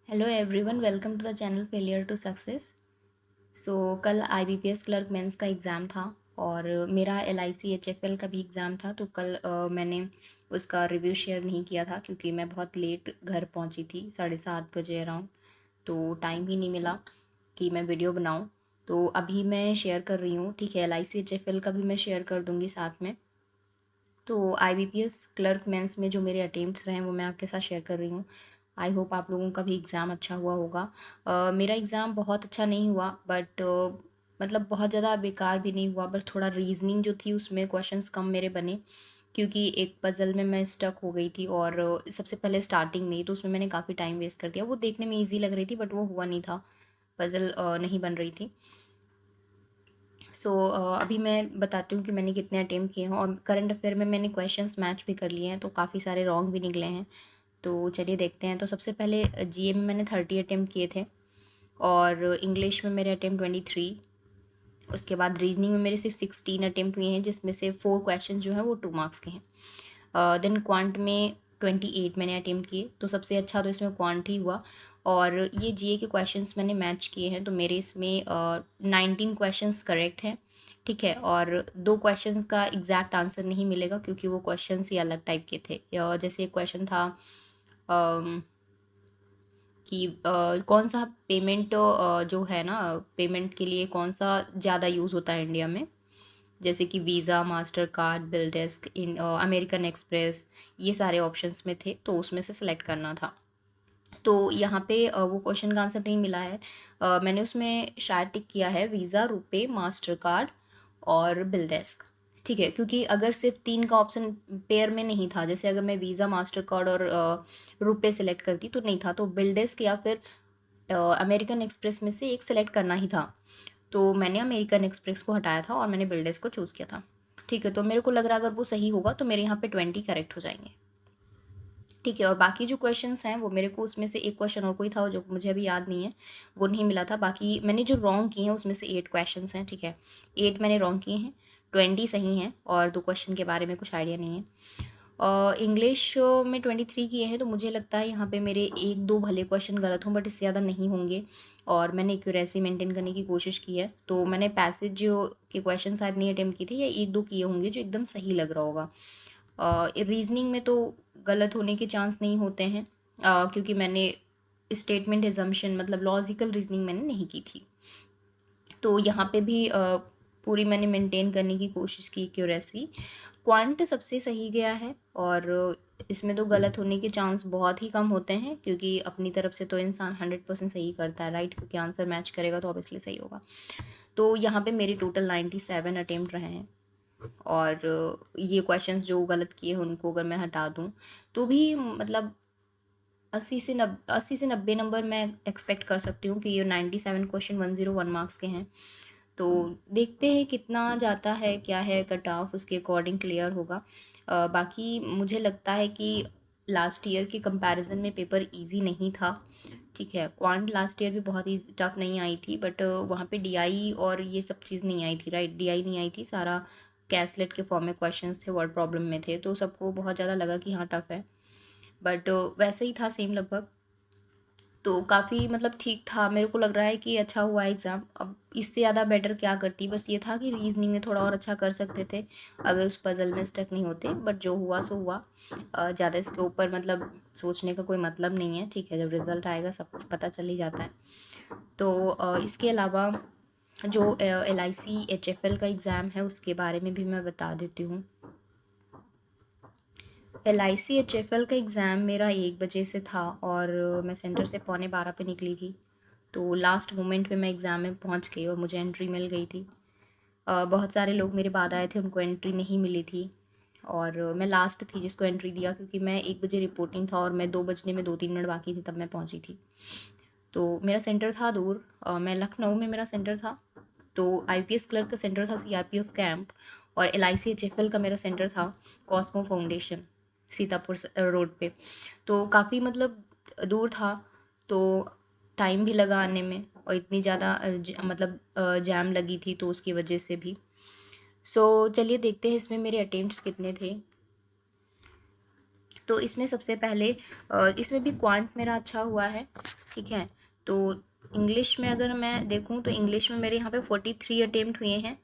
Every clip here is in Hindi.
Hello everyone, welcome to the channel failure to success. So कल आईबीपीएस क्लर्क मेंस का एग्ज़ाम था और मेरा एलआईसी एचएफएल का भी एग्ज़ाम था। तो कल मैंने उसका रिव्यू शेयर नहीं किया था क्योंकि मैं बहुत लेट घर पहुंची थी, 7:30 बजे अराउंड। तो टाइम ही नहीं मिला कि मैं वीडियो बनाऊं। तो अभी मैं शेयर कर रही हूँ, ठीक है। एलआईसी एचएफएल का भी मैं शेयर कर दूँगी साथ में। तो आईबीपीएस क्लर्क मेंस में जो मेरे अटेम्प्ट्स रहे हैं वो मैं आपके साथ शेयर कर रही हूँ। आई होप आप लोगों का भी एग्ज़ाम अच्छा हुआ होगा। मेरा एग्ज़ाम बहुत अच्छा नहीं हुआ, बट मतलब बहुत ज़्यादा बेकार भी नहीं हुआ, बट थोड़ा रीजनिंग जो थी उसमें क्वेश्चंस कम मेरे बने क्योंकि एक पज़ल में मैं स्टक हो गई थी। और सबसे पहले स्टार्टिंग में ही तो उसमें मैंने काफ़ी टाइम वेस्ट कर दिया। वो देखने में ईजी लग रही थी बट वो हुआ नहीं था, पज़ल नहीं बन रही थी। सो अभी मैं बताती हूँ कि मैंने कितने अटेम्प्ट किए हैं। और करंट अफेयर में मैंने क्वेश्चंस मैच भी कर लिए हैं, तो काफ़ी सारे रॉन्ग भी निकले हैं। तो चलिए देखते हैं। तो सबसे पहले जीए में मैंने 30 अटेम्प्ट किए थे और इंग्लिश में मेरे अटेम्प्ट 23। उसके बाद रीजनिंग में मेरे सिर्फ 16 अटेम्प्ट हुए हैं, जिसमें से 4 क्वेश्चन जो हैं वो 2 मार्क्स के हैं। देन क्वांट में 28 मैंने अटेम्प्ट किए, तो सबसे अच्छा तो इसमें क्वांट ही हुआ। और ये जीए के क्वेश्चंस मैंने मैच किए हैं, तो मेरे इसमें 19 क्वेश्चंस करेक्ट हैं, ठीक है। और 2 क्वेश्चन का एग्जैक्ट आंसर नहीं मिलेगा क्योंकि वो क्वेश्चन ही अलग टाइप के थे। जैसे एक क्वेश्चन था अम, कि कौन सा पेमेंट जो है ना, पेमेंट के लिए कौन सा ज़्यादा यूज़ होता है इंडिया में, जैसे कि visa, master card, BillDesk, in American express. ये सारे ऑप्शंस में थे, तो उसमें से सेलेक्ट करना था। तो यहाँ पे वो क्वेश्चन का आंसर नहीं मिला है। मैंने उसमें शायद टिक किया है वीज़ा, रुपे, मास्टर कार्ड और बिलडेस्क, ठीक है। क्योंकि अगर सिर्फ 3 का ऑप्शन पेयर में नहीं था, जैसे अगर मैं वीज़ा, मास्टर कार्ड और रुपे सेलेक्ट करती तो नहीं था, तो बिलडेस्क या फिर अमेरिकन एक्सप्रेस में से एक सेलेक्ट करना ही था। तो मैंने अमेरिकन एक्सप्रेस को हटाया था और मैंने बिलडेस्क को चूज़ किया था, ठीक है। तो मेरे को लग रहा है अगर वो सही होगा तो मेरे यहाँ पे 20 करेक्ट हो जाएंगे, ठीक है। और बाकी जो क्वेश्चंस हैं वो मेरे को उसमें से एक क्वेश्चन और कोई था जो मुझे अभी याद नहीं है, वो नहीं मिला था। बाकी मैंने जो रॉन्ग किए हैं उसमें से 8 क्वेश्चंस हैं, ठीक है। 8 मैंने रॉन्ग किए हैं, 20 सही हैं और 2 क्वेश्चन के बारे में कुछ आइडिया नहीं है। इंग्लिश में 23 किए हैं, तो मुझे लगता है यहाँ पे मेरे 1-2 भले क्वेश्चन गलत हों, बट इससे ज़्यादा नहीं होंगे। और मैंने एक्यूरेसी मेंटेन करने की कोशिश की है, तो मैंने पैसेज के क्वेश्चन शायद नहीं अटेम्प्ट किए थे, या 1-2 किए होंगे जो एकदम सही लग रहा होगा। रीजनिंग में तो गलत होने के चांस नहीं होते हैं, क्योंकि मैंने स्टेटमेंट एजम्पशन मतलब लॉजिकल रीजनिंग मैंने नहीं की थी। तो यहाँ पे भी पूरी मैंने मेंटेन करने की कोशिश की एक्यूरेसी। क्वांट सबसे सही गया है और इसमें तो गलत होने के चांस बहुत ही कम होते हैं, क्योंकि अपनी तरफ से तो इंसान 100% सही करता है, राइट। क्योंकि आंसर मैच करेगा तो ऑब्वियसली सही होगा। तो यहाँ पे मेरे टोटल 97 अटेम्प्ट रहे हैं। और ये क्वेश्चंस जो गलत किए हैं उनको अगर मैं हटा दूँ तो भी मतलब 80 से 90 नंबर मैं एक्सपेक्ट कर सकती हूँ कि ये 97 क्वेश्चन 101 मार्क्स के हैं। तो देखते हैं कितना जाता है, क्या है कट ऑफ, उसके अकॉर्डिंग क्लियर होगा। बाकी मुझे लगता है कि लास्ट ईयर के कंपैरिजन में पेपर इजी नहीं था, ठीक है। क्वांट लास्ट ईयर भी बहुत ही टफ नहीं आई थी, बट वहाँ पे डीआई और ये सब चीज़ नहीं आई थी, राइट। डीआई नहीं आई थी, सारा कैसलेट के फॉर्म में क्वेश्चंस थे, वर्ड प्रॉब्लम में थे, तो सबको बहुत ज़्यादा लगा कि हाँ टफ है। बट वैसे ही था सेम लगभग। तो काफ़ी मतलब ठीक था, मेरे को लग रहा है कि अच्छा हुआ एग्ज़ाम। अब इससे ज़्यादा बेटर क्या करती, बस ये था कि रीजनिंग में थोड़ा और अच्छा कर सकते थे अगर उस पजल में स्टक नहीं होते, बट जो हुआ सो हुआ। ज़्यादा इसके ऊपर मतलब सोचने का कोई मतलब नहीं है, ठीक है। जब रिज़ल्ट आएगा सब कुछ पता चल ही जाता है। तो इसके अलावा जो एलआईसी एचएफएल का एग्ज़ाम है उसके बारे में भी मैं बता देती हूँ। एलआईसी एचएफएल का एग्ज़ाम मेरा 1 बजे से था और मैं सेंटर से 11:15 पे निकली थी। तो लास्ट मोमेंट पे मैं एग्ज़ाम में पहुंच गई और मुझे एंट्री मिल गई थी। बहुत सारे लोग मेरे बाद आए थे, उनको एंट्री नहीं मिली थी। और मैं लास्ट थी जिसको एंट्री दिया, क्योंकि मैं 1 बजे रिपोर्टिंग था और मैं 2 बजने में 2-3 मिनट बाकी थी तब मैं पहुंची थी। तो मेरा सेंटर था दूर, मैं लखनऊ में मेरा सेंटर था। तो आईपीएस क्लर्क का सेंटर था सीआरपीएफ कैंप, और एलआईसी एचएफएल का मेरा सेंटर था कॉस्मो फाउंडेशन, सीतापुर रोड पे। तो काफ़ी मतलब दूर था, तो टाइम भी लगा आने में, और इतनी ज़्यादा मतलब जैम लगी थी तो उसकी वजह से भी। सो चलिए देखते हैं इसमें मेरे अटेम्प्ट्स कितने थे। तो इसमें सबसे पहले इसमें भी क्वांट मेरा अच्छा हुआ है, ठीक है। तो इंग्लिश में अगर मैं देखूं तो इंग्लिश में मेरे यहाँ पे 43 अटेम्प्ट हुए हैं।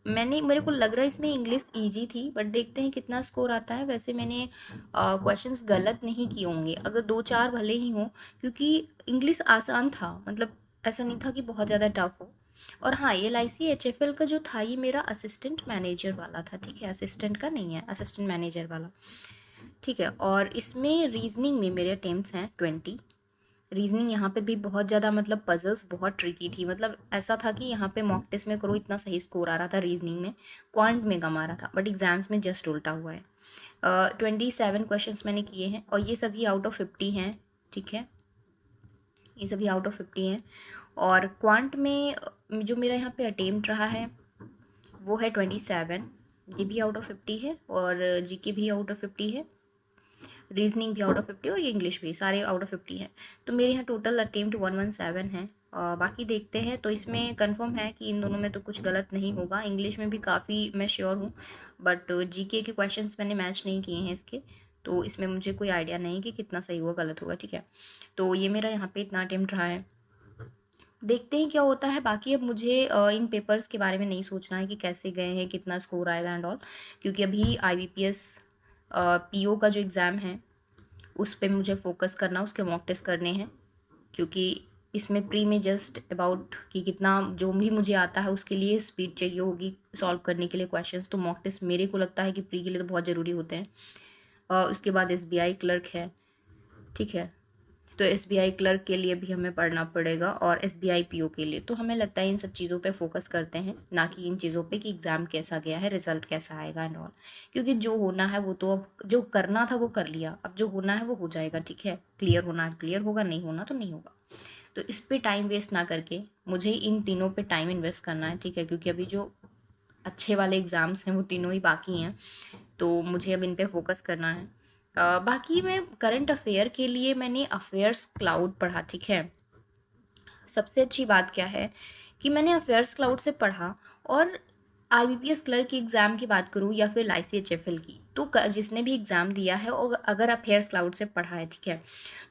मेरे को लग रहा है इसमें इंग्लिश इजी थी, बट देखते हैं कितना स्कोर आता है। वैसे मैंने क्वेश्चंस गलत नहीं किए होंगे, अगर 2-4 भले ही हों, क्योंकि इंग्लिश आसान था, मतलब ऐसा नहीं था कि बहुत ज़्यादा टफ हो। और हाँ, LIC HFL का जो था ये मेरा असिस्टेंट मैनेजर वाला था, ठीक है, असिस्टेंट का नहीं है, असिस्टेंट मैनेजर वाला, ठीक है। और इसमें रीजनिंग में मेरे अटेम्प्ट्स हैं 20। रीजनिंग यहाँ पे भी बहुत ज़्यादा, मतलब पजल्स बहुत ट्रिकी थी, मतलब ऐसा था कि यहाँ पे मॉक टेस्ट में करो इतना सही स्कोर आ रहा था रीजनिंग में, क्वांट में कम आ रहा था, बट एग्जाम्स में जस्ट उल्टा हुआ है। 27 क्वेश्चंस मैंने किए हैं और ये सभी आउट ऑफ 50 हैं, ठीक है, ये सभी आउट ऑफ 50 हैं। और क्वांट में जो मेरा यहाँ पे अटेम्प्ट रहा है वो है 27, ये भी आउट ऑफ 50 है, और GK भी आउट ऑफ 50 है, रीजनिंग भी आउट ऑफ 50 और ये इंग्लिश भी, सारे आउट ऑफ 50 हैं। तो मेरे यहाँ टोटल अटेम्प्ट 117 है। बाकी देखते हैं, तो इसमें कंफर्म है कि इन दोनों में तो कुछ गलत नहीं होगा। इंग्लिश में भी काफ़ी मैं श्योर हूँ, बट GK के क्वेश्चंस मैंने मैच नहीं किए हैं इसके, तो इसमें मुझे कोई आइडिया नहीं कि कितना सही होगा गलत होगा, ठीक है। तो ये मेरा यहाँ पे इतना अटेम्प्ट रहा है, देखते हैं क्या होता है। बाकी अब मुझे इन पेपर्स के बारे में नहीं सोचना है कि कैसे गए हैं, कितना स्कोर आएगा एंड ऑल, क्योंकि अभी IBPS PO का जो एग्ज़ाम है उस पे मुझे फोकस करना, उसके मॉक टेस्ट करने हैं, क्योंकि इसमें प्री में जस्ट अबाउट कि कितना जो भी मुझे आता है उसके लिए स्पीड चाहिए होगी सॉल्व करने के लिए क्वेश्चंस, तो मॉक टेस्ट मेरे को लगता है कि प्री के लिए तो बहुत ज़रूरी होते हैं। उसके बाद SBI क्लर्क है, ठीक है, तो SBI क्लर्क के लिए भी हमें पढ़ना पड़ेगा, और SBI PO के लिए। तो हमें लगता है इन सब चीज़ों पे फोकस करते हैं, ना कि इन चीज़ों पे कि एग्ज़ाम कैसा गया है, रिजल्ट कैसा आएगा एंड ऑल, क्योंकि जो होना है वो तो अब जो करना था वो कर लिया, अब जो होना है वो हो जाएगा, ठीक है। क्लियर होना है क्लियर होगा, नहीं होना तो नहीं होगा। तो इस पे टाइम वेस्ट ना करके मुझे इन तीनों पे टाइम इन्वेस्ट करना है, ठीक है, क्योंकि अभी जो अच्छे वाले एग्ज़ाम्स हैं वो तीनों ही बाकी हैं, तो मुझे अब इन पे फोकस करना है। बाकी मैं करंट अफेयर के लिए मैंने अफेयर्स क्लाउड पढ़ा, ठीक है। सबसे अच्छी बात क्या है कि मैंने अफेयर्स क्लाउड से पढ़ा, और IBPS क्लर्क की एग्ज़ाम की बात करूँ या फिर LIC HFL की, तो जिसने भी एग्ज़ाम दिया है और अगर अफेयर्स क्लाउड से पढ़ा है, ठीक है,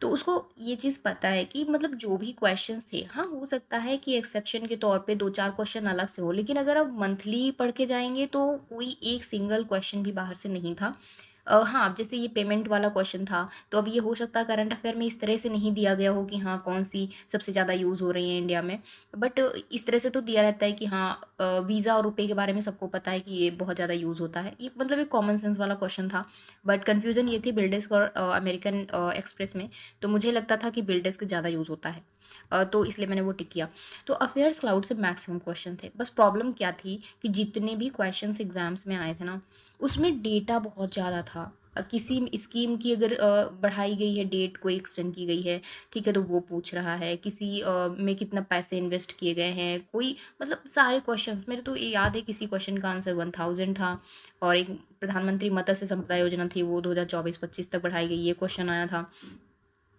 तो उसको ये चीज़ पता है कि मतलब जो भी क्वेश्चंस थे, हाँ हो सकता है कि एक्सेप्शन के तौर पे 2-4 क्वेश्चन अलग से हो, लेकिन अगर आप मंथली पढ़ के जाएंगे तो कोई एक सिंगल क्वेश्चन भी बाहर से नहीं था। हाँ, अब जैसे ये पेमेंट वाला क्वेश्चन था, तो अब ये हो सकता है करंट अफेयर में इस तरह से नहीं दिया गया हो कि हाँ कौन सी सबसे ज़्यादा यूज़ हो रही है इंडिया में, बट इस तरह से तो दिया रहता है कि हाँ वीज़ा और रुपए के बारे में सबको पता है कि ये बहुत ज़्यादा यूज़ होता है, ये मतलब एक कॉमन सेंस वाला क्वेश्चन था। बट कन्फ्यूज़न ये थी बिल्डेस्क और अमेरिकन एक्सप्रेस में, तो मुझे लगता था कि बिल्डेस्क ज़्यादा यूज़ होता है, तो इसलिए मैंने वो टिक किया। तो अफेयर्स क्लाउड से मैक्सिमम क्वेश्चन थे, बस प्रॉब्लम क्या थी कि जितने भी क्वेश्चंस एग्जाम्स में आए थे ना, उसमें डेटा बहुत ज़्यादा था। किसी स्कीम की अगर बढ़ाई गई है, डेट कोई एक्सटेंड की गई है, ठीक है, तो वो पूछ रहा है, किसी में कितना पैसे इन्वेस्ट किए गए हैं, कोई मतलब सारे क्वेश्चंस मेरे तो ये याद है, किसी क्वेश्चन का आंसर 1000 था, और एक प्रधानमंत्री मत्स्य संपदा योजना थी वो 2024-25 तक बढ़ाई गई, ये क्वेश्चन आया था।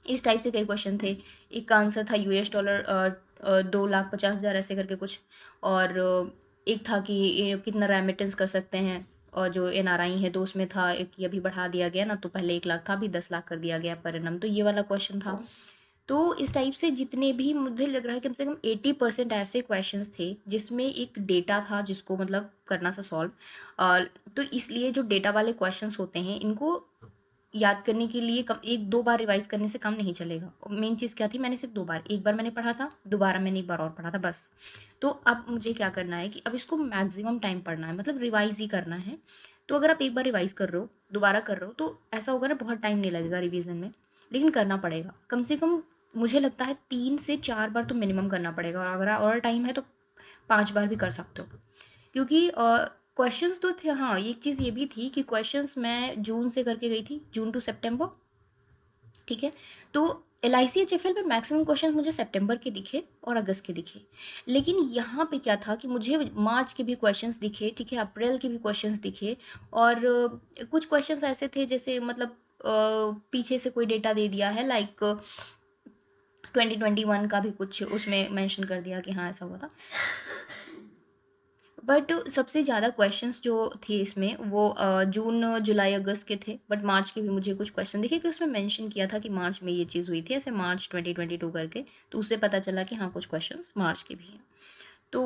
इस टाइप से कई क्वेश्चन थे। एक का आंसर था $2,50,000 2,50,000 ऐसे करके कुछ, और एक था कि ये कितना रेमिटेंस कर सकते हैं, और जो NRI है तो उसमें था एक, ये अभी बढ़ा दिया गया ना, तो पहले 1 लाख था, अभी 10 लाख कर दिया गया पर एनम, तो ये वाला क्वेश्चन था। तो इस टाइप से जितने भी, मुझे लग रहा है कम से कम 80% ऐसे क्वेश्चंस थे जिसमें एक डेटा था जिसको मतलब करना था सॉल्व। तो इसलिए जो डेटा वाले क्वेश्चंस होते हैं इनको याद करने के लिए कम 1-2 बार रिवाइज करने से काम नहीं चलेगा। मेन चीज़ क्या थी, मैंने सिर्फ 2 बार, एक बार मैंने पढ़ा था, दोबारा मैंने एक बार और पढ़ा था बस। तो अब मुझे क्या करना है कि अब इसको मैक्सिमम टाइम पढ़ना है, मतलब रिवाइज ही करना है। तो अगर आप एक बार रिवाइज कर रहे हो, दोबारा कर रहे हो, तो ऐसा होगा ना, बहुत टाइम नहीं लगेगा रिवीजन में, लेकिन करना पड़ेगा कम से कम। मुझे लगता है 3 से 4 बार तो मिनिमम करना पड़ेगा, और अगर और टाइम है तो 5 बार भी कर सकते हो, क्योंकि क्वेश्चंस तो थे। हाँ, एक चीज़ ये भी थी कि क्वेश्चंस मैं जून से करके गई थी, जून टू सितंबर, ठीक है। तो LIC HFL में मैक्सिमम क्वेश्चन मुझे सितंबर के दिखे और अगस्त के दिखे, लेकिन यहाँ पे क्या था कि मुझे मार्च के भी क्वेश्चंस दिखे, ठीक है, अप्रैल के भी क्वेश्चंस दिखे, और कुछ क्वेश्चंस ऐसे थे जैसे मतलब पीछे से कोई डेटा दे दिया है, लाइक 2021 का भी कुछ उसमें मेंशन कर दिया कि हाँ ऐसा हुआ था। बट सबसे ज़्यादा क्वेश्चंस जो थे इसमें वो जून, जुलाई, अगस्त के थे, बट मार्च के भी मुझे कुछ क्वेश्चन दिखे कि उसमें मेंशन किया था कि मार्च में ये चीज़ हुई थी, ऐसे मार्च 2022 करके, तो उससे पता चला कि हाँ, कुछ क्वेश्चंस मार्च के भी हैं। तो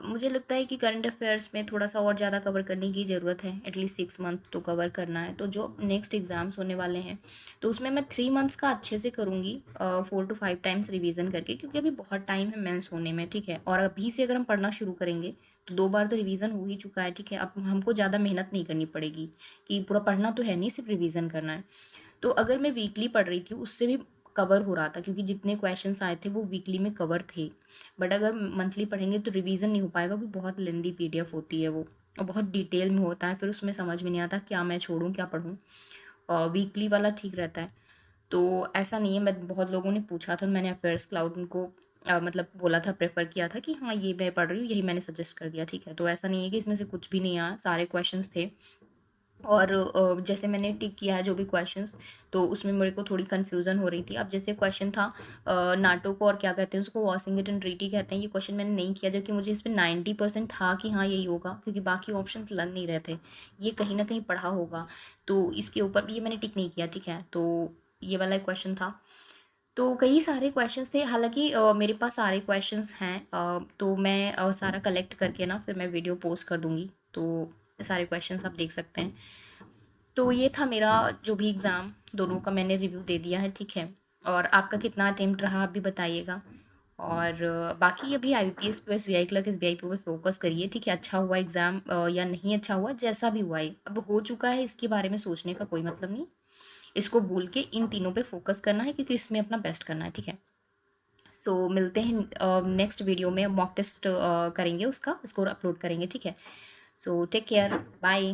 मुझे लगता है कि करंट अफेयर्स में थोड़ा-सा और ज़्यादा कवर करने की ज़रूरत है, एटलीस्ट 6 मंथ तो कवर करना है। तो जो नेक्स्ट एग्ज़ाम्स होने वाले हैं, तो उसमें मैं 3 मंथ्स का अच्छे से करूँगी 4 टू 5 टाइम्स रिवीज़न करके, क्योंकि अभी बहुत टाइम है मेंस होने में, ठीक है? और अभी से अगर हम पढ़ना शुरू करेंगे, तो 2 बार तो रिवीज़न हो ही चुका है, ठीक है? अब हमको ज़्यादा मेहनत नहीं करनी पड़ेगी कि पूरा पढ़ना तो है नहीं, सिर्फ रिवीज़न करना है। तो अगर मैं वीकली पढ़ रही थी, उससे भी कवर हो रहा था, क्योंकि जितने क्वेश्चंस आए थे वो वीकली में कवर थे। बट अगर मंथली पढ़ेंगे तो रिवीजन नहीं हो पाएगा, क्योंकि बहुत लेंदी पीडीएफ होती है वो, और बहुत डिटेल में होता है, फिर उसमें समझ में नहीं आता क्या मैं छोड़ूं क्या पढूं। वीकली वाला ठीक रहता है। तो ऐसा नहीं है, मैं बहुत लोगों ने पूछा था, मैंने अफेयर्स क्लाउड उनको मतलब बोला था, प्रेफर किया था कि हाँ ये मैं पढ़ रही हूँ, यही मैंने सजेस्ट कर दिया, ठीक है? तो ऐसा नहीं है कि इसमें से कुछ भी नहीं आया, सारे क्वेश्चंस थे। और जैसे मैंने टिक किया है जो भी क्वेश्चंस, तो उसमें मेरे को थोड़ी कन्फ्यूज़न हो रही थी। अब जैसे क्वेश्चन था नाटो को और क्या कहते हैं उसको, वॉशिंगटन ट्रीटी कहते हैं, ये क्वेश्चन मैंने नहीं किया, जबकि मुझे इसमें 90% था कि हाँ यही होगा, क्योंकि बाकी ऑप्शंस लग नहीं रहे थे। ये कहीं ना कहीं पढ़ा होगा, तो इसके ऊपर भी ये मैंने टिक नहीं किया, ठीक है? तो ये वाला क्वेश्चन था। तो कई सारे क्वेश्चंस थे, हालांकि मेरे पास सारे क्वेश्चंस हैं, तो मैं सारा कलेक्ट करके ना फिर मैं वीडियो पोस्ट कर दूंगी, तो सारे क्वेश्चंस आप देख सकते हैं। तो ये था मेरा जो भी एग्ज़ाम, दोनों का मैंने रिव्यू दे दिया है, ठीक है? और आपका कितना अटेम्प्ट रहा आप भी बताइएगा। और बाकी अभी आईबीपीएस पे, एसबीआई क्लर्क, एसबीआई पे फोकस करिए, ठीक है? अच्छा हुआ एग्ज़ाम या नहीं अच्छा हुआ, जैसा भी हुआ है अब हो चुका है, इसके बारे में सोचने का कोई मतलब नहीं। इसको भूल के इन तीनों पे फोकस करना है, क्योंकि इसमें अपना बेस्ट करना है, ठीक है? सो मिलते हैं नेक्स्ट वीडियो में, मॉक टेस्ट करेंगे, उसका स्कोर अपलोड करेंगे, ठीक है? So take care, bye.